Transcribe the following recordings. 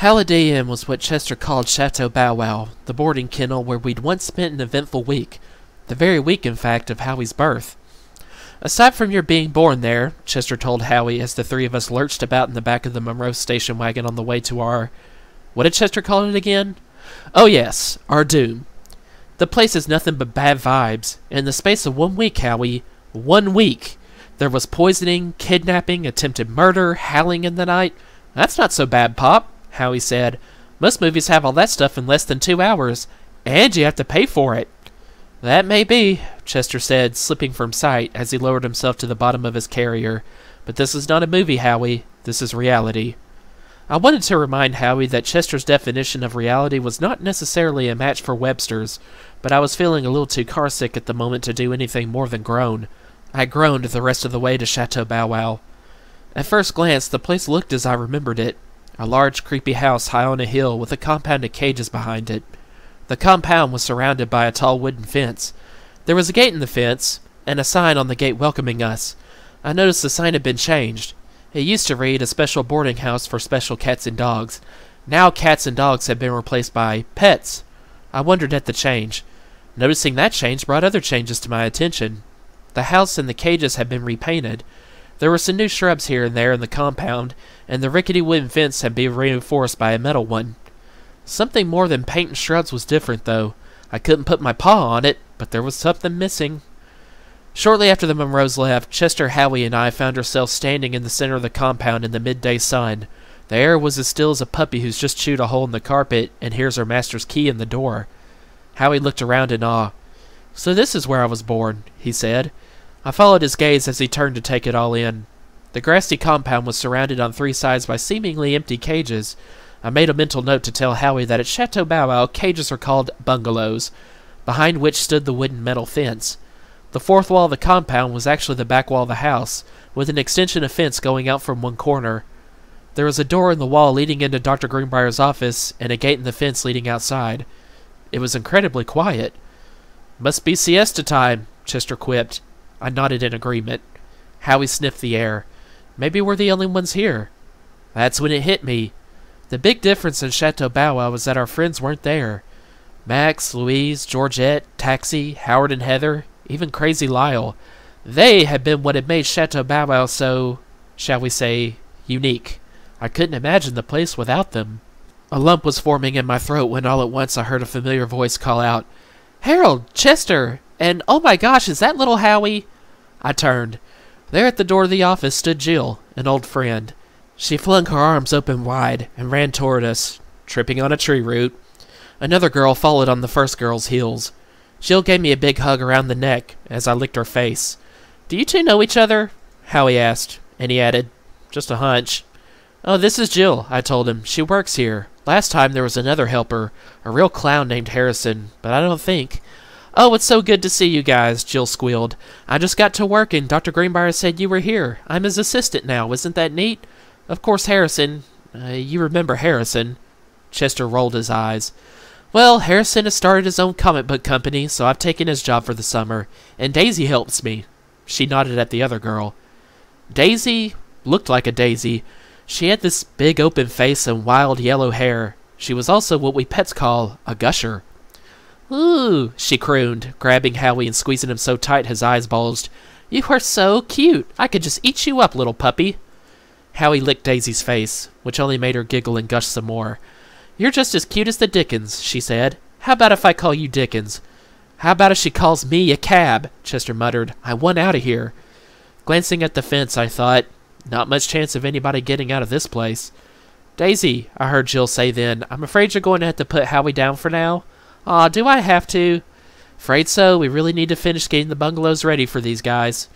Howliday Inn was what Chester called Chateau Bow-Wow, the boarding kennel where we'd once spent an eventful week. The very week, in fact, of Howie's birth. "Aside from your being born there," Chester told Howie as the three of us lurched about in the back of the Monroe station wagon on the way to our... What did Chester call it again? Oh yes, our doom. "The place is nothing but bad vibes. In the space of 1 week, Howie. 1 week. There was poisoning, kidnapping, attempted murder, howling in the night. That's not so bad, Pop," Howie said. "Most movies have all that stuff in less than 2 hours. And you have to pay for it." "That may be," Chester said, slipping from sight as he lowered himself to the bottom of his carrier. "But this is not a movie, Howie. This is reality." I wanted to remind Howie that Chester's definition of reality was not necessarily a match for Webster's, but I was feeling a little too carsick at the moment to do anything more than groan. I groaned the rest of the way to Chateau Bow-Wow. At first glance, the place looked as I remembered it. A large, creepy house high on a hill with a compound of cages behind it. The compound was surrounded by a tall wooden fence. There was a gate in the fence, and a sign on the gate welcoming us. I noticed the sign had been changed. It used to read, "A special boarding house for special cats and dogs." Now cats and dogs had been replaced by pets. I wondered at the change. Noticing that change brought other changes to my attention. The house and the cages had been repainted. There were some new shrubs here and there in the compound, and the rickety wooden fence had been reinforced by a metal one. Something more than paint and shrubs was different, though. I couldn't put my paw on it, but there was something missing. Shortly after the Monroes left, Chester, Howie, and I found ourselves standing in the center of the compound in the midday sun. The air was as still as a puppy who's just chewed a hole in the carpet and hears her master's key in the door. Howie looked around in awe. "So this is where I was born," he said. I followed his gaze as he turned to take it all in. The grassy compound was surrounded on 3 sides by seemingly empty cages. I made a mental note to tell Howie that at Chateau Bow-Wow, cages are called bungalows, behind which stood the wooden metal fence. The 4th wall of the compound was actually the back wall of the house, with an extension of fence going out from one corner. There was a door in the wall leading into Dr. Greenbrier's office, and a gate in the fence leading outside. It was incredibly quiet. "Must be siesta time," Chester quipped. I nodded in agreement. Howie sniffed the air. "Maybe we're the only ones here." That's when it hit me. The big difference in Chateau Bow-Wow was that our friends weren't there. Max, Louise, Georgette, Taxi, Howard and Heather, even Crazy Lyle. They had been what had made Chateau Bow-Wow so, shall we say, unique. I couldn't imagine the place without them. A lump was forming in my throat when all at once I heard a familiar voice call out, "Harold! Chester! And oh my gosh, is that little Howie?" I turned. There at the door of the office stood Jill, an old friend. She flung her arms open wide and ran toward us, tripping on a tree root. Another girl followed on the first girl's heels. Jill gave me a big hug around the neck as I licked her face. "Do you two know each other?" Howie asked, and he added, "Just a hunch." "Oh, this is Jill," I told him. "She works here. Last time there was another helper, a real clown named Harrison, but I don't think..." "Oh, it's so good to see you guys," Jill squealed. "I just got to work and Dr. Greenbrier said you were here. I'm his assistant now. Isn't that neat? Of course, Harrison... you remember Harrison." Chester rolled his eyes. "Well, Harrison has started his own comic book company, so I've taken his job for the summer. And Daisy helps me." She nodded at the other girl. Daisy looked like a daisy. She had this big open face and wild yellow hair. She was also what we pets call a gusher. "Ooh," she crooned, grabbing Howie and squeezing him so tight his eyes bulged. "You are so cute. I could just eat you up, little puppy." Howie licked Daisy's face, which only made her giggle and gush some more. "You're just as cute as the Dickens," she said. "How about if I call you Dickens?" "How about if she calls me a cab?" Chester muttered. "I want out of here." Glancing at the fence, I thought, not much chance of anybody getting out of this place. "Daisy," I heard Jill say then, "I'm afraid you're going to have to put Howie down for now." "Aw, do I have to?" "Afraid so. We really need to finish getting the bungalows ready for these guys."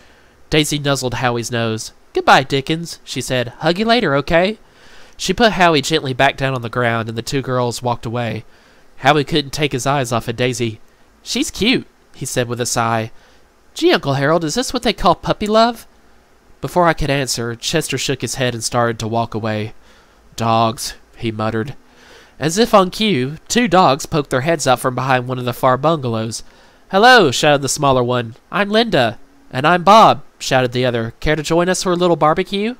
Daisy nuzzled Howie's nose. "Goodbye, Dickens," she said. "Hug you later, okay?" She put Howie gently back down on the ground, and the two girls walked away. Howie couldn't take his eyes off of Daisy. "She's cute," he said with a sigh. "Gee, Uncle Harold, is this what they call puppy love?" Before I could answer, Chester shook his head and started to walk away. "Dogs," he muttered. As if on cue, 2 dogs poked their heads out from behind one of the far bungalows. "Hello," shouted the smaller one. "I'm Linda." "And I'm Bob," shouted the other. "Care to join us for a little barbecue?"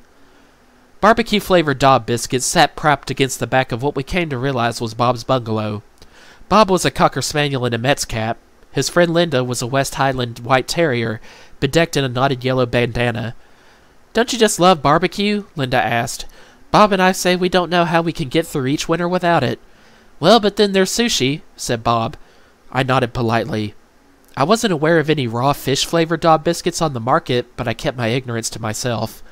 Barbecue-flavored dog biscuits sat propped against the back of what we came to realize was Bob's bungalow. Bob was a Cocker Spaniel in a Mets cap. His friend Linda was a West Highland White Terrier, bedecked in a knotted yellow bandana. "Don't you just love barbecue?" Linda asked. "Bob and I say we don't know how we can get through each winter without it." "Well, but then there's sushi," said Bob. I nodded politely. I wasn't aware of any raw fish-flavored dog biscuits on the market, but I kept my ignorance to myself.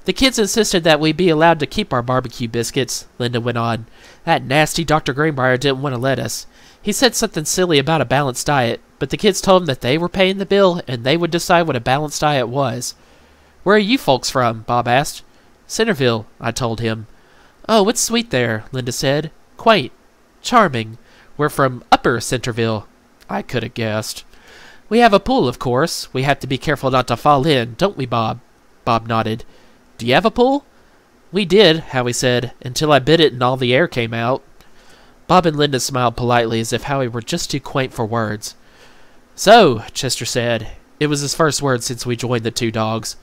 "The kids insisted that we be allowed to keep our barbecue biscuits," Linda went on. "That nasty Dr. Greenbrier didn't want to let us. He said something silly about a balanced diet, but the kids told him that they were paying the bill and they would decide what a balanced diet was." "Where are you folks from?" Bob asked. "Centerville," I told him. "Oh, it's sweet there," Linda said. "Quaint. Charming. We're from Upper Centerville." I could have guessed. "We have a pool, of course. We have to be careful not to fall in, don't we, Bob?" Bob nodded. "Do you have a pool?" "We did," Howie said, "until I bit it and all the air came out." Bob and Linda smiled politely as if Howie were just too quaint for words. "So," Chester said. It was his first word since we joined the two dogs.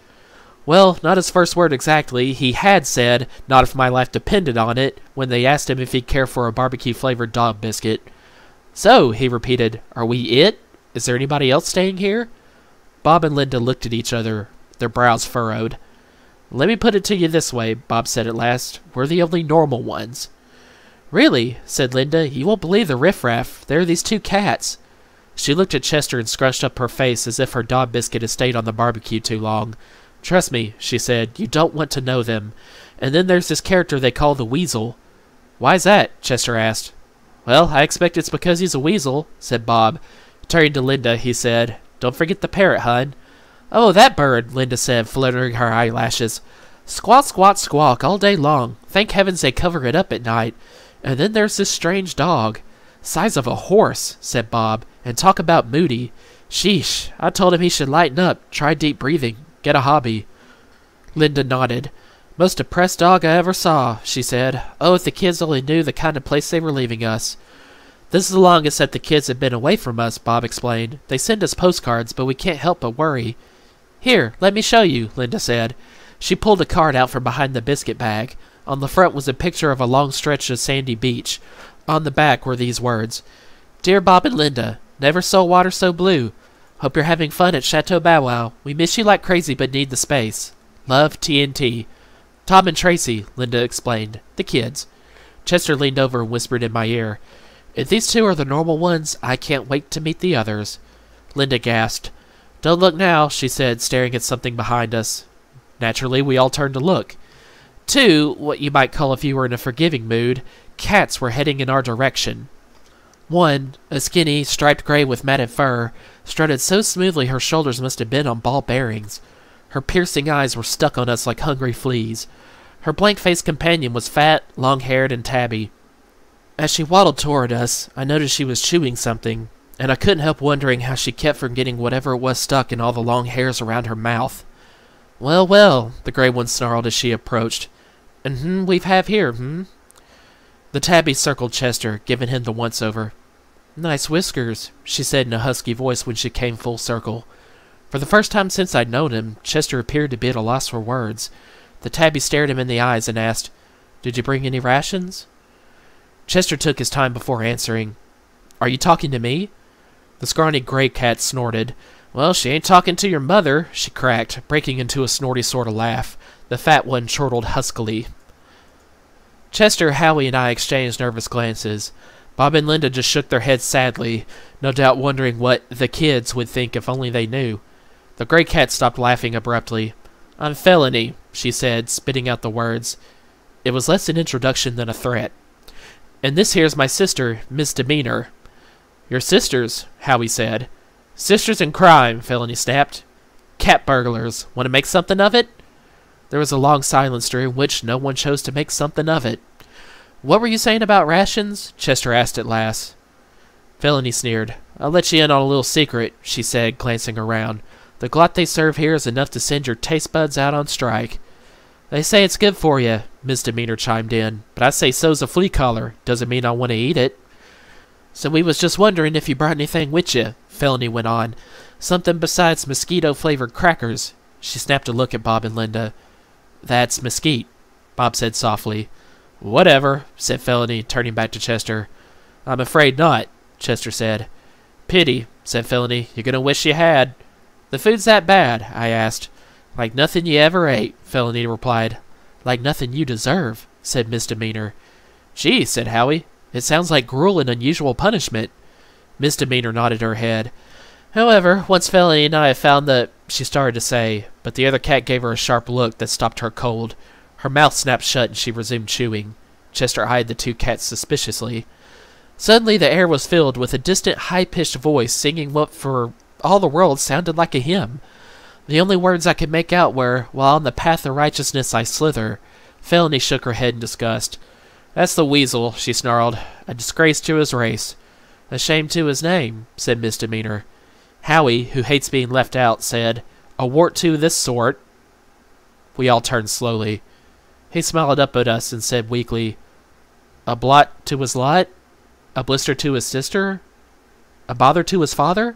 Well, not his first word exactly. He had said, "Not if my life depended on it," when they asked him if he'd care for a barbecue-flavored dog biscuit. "So," he repeated, "are we it? Is there anybody else staying here?" Bob and Linda looked at each other, their brows furrowed. "Let me put it to you this way," Bob said at last. "We're the only normal ones." "Really?" said Linda. "You won't believe the riffraff. There are these two cats." She looked at Chester and scrunched up her face as if her dog biscuit had stayed on the barbecue too long. "Trust me," she said, "you don't want to know them. And then there's this character they call the Weasel." "Why's that?" Chester asked. "Well, I expect it's because he's a weasel," said Bob. Turning to Linda, he said, "Don't forget the parrot, hun." "Oh, that bird," Linda said, fluttering her eyelashes. "Squawk, squawk, squawk all day long. Thank heavens they cover it up at night. And then there's this strange dog. Size of a horse," said Bob, "and talk about moody. Sheesh, I told him he should lighten up, try deep breathing, get a hobby." Linda nodded. "Most depressed dog I ever saw," she said. "Oh, if the kids only knew the kind of place they were leaving us." "This is the longest that the kids have been away from us," Bob explained. "They send us postcards, but we can't help but worry." "Here, let me show you," Linda said. She pulled a card out from behind the biscuit bag. On the front was a picture of a long stretch of sandy beach. On the back were these words: "Dear Bob and Linda, never saw water so blue. Hope you're having fun at Chateau Bow-Wow. We miss you like crazy but need the space. Love, TNT. Tom and Tracy," Linda explained. "The kids." Chester leaned over and whispered in my ear, "If these two are the normal ones, I can't wait to meet the others." Linda gasped. "Don't look now," she said, staring at something behind us. Naturally, we all turned to look. Two, what you might call if you were in a forgiving mood, cats were heading in our direction. One, a skinny, striped gray with matted fur, strutted so smoothly her shoulders must have been on ball bearings. Her piercing eyes were stuck on us like hungry fleas. Her blank-faced companion was fat, long-haired, and tabby. As she waddled toward us, I noticed she was chewing something, and I couldn't help wondering how she kept from getting whatever it was stuck in all the long hairs around her mouth. "Well, well," the gray one snarled as she approached. "And we've have here, The tabby circled Chester, giving him the once-over. "Nice whiskers," she said in a husky voice when she came full circle. For the first time since I'd known him, Chester appeared to be at a loss for words. The tabby stared him in the eyes and asked, "Did you bring any rations?" Chester took his time before answering. "Are you talking to me?" The scrawny gray cat snorted. "Well, she ain't talking to your mother," she cracked, breaking into a snorty sort of laugh. The fat one chortled huskily. Chester, Howie, and I exchanged nervous glances. Bob and Linda just shook their heads sadly, no doubt wondering what the kids would think if only they knew. The gray cat stopped laughing abruptly. "I'm Felony," she said, spitting out the words. It was less an introduction than a threat. "And this here's my sister, Misdemeanor." "Your sisters," Howie said. "Sisters in crime," Felony snapped. "Cat burglars. Want to make something of it?" There was a long silence during which no one chose to make something of it. "What were you saying about rations?" Chester asked at last. Felony sneered. "I'll let you in on a little secret," she said, glancing around. "The glot they serve here is enough to send your taste buds out on strike." "They say it's good for you," Misdemeanor chimed in. "But I say so's a flea collar. Doesn't mean I want to eat it." "So we was just wondering if you brought anything with you," Felony went on. "Something besides mosquito-flavored crackers." She snapped a look at Bob and Linda. "That's mesquite." Bob said softly. Whatever, said Felony, turning back to Chester. I'm afraid not, Chester said. Pity, said Felony. You're gonna wish you had. The food's that bad? I asked. Like nothing you ever ate, Felony replied. Like nothing you deserve, said Misdemeanor. Gee, said Howie. It sounds like cruel and unusual punishment. Misdemeanor nodded her head. However, once Felony and I have found that, she started to say, but the other cat gave her a sharp look that stopped her cold. Her mouth snapped shut and she resumed chewing. Chester eyed the two cats suspiciously. Suddenly the air was filled with a distant, high-pitched voice singing what for all the world sounded like a hymn. The only words I could make out were, while on the path of righteousness I slither. Felony shook her head in disgust. That's the weasel, she snarled. A disgrace to his race. A shame to his name, said Misdemeanor. Howie, who hates being left out, said, A wart to this sort. We all turned slowly. He smiled up at us and said weakly, A blot to his lot? A blister to his sister? A bother to his father?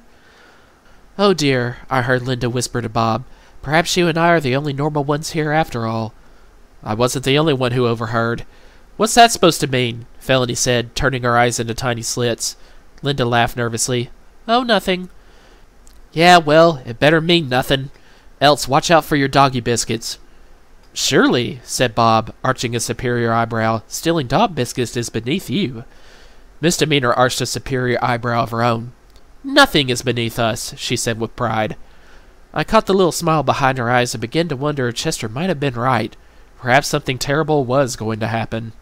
Oh dear, I heard Linda whisper to Bob. Perhaps you and I are the only normal ones here after all. I wasn't the only one who overheard. What's that supposed to mean? Felony said, turning her eyes into tiny slits. Linda laughed nervously. Oh, nothing. Yeah, well, it better mean nothing. Else watch out for your doggy biscuits. Surely, said Bob, arching a superior eyebrow, stealing dog biscuits is beneath you. Misdemeanor arched a superior eyebrow of her own. Nothing is beneath us, she said with pride. I caught the little smile behind her eyes and began to wonder if Chester might have been right. Perhaps something terrible was going to happen.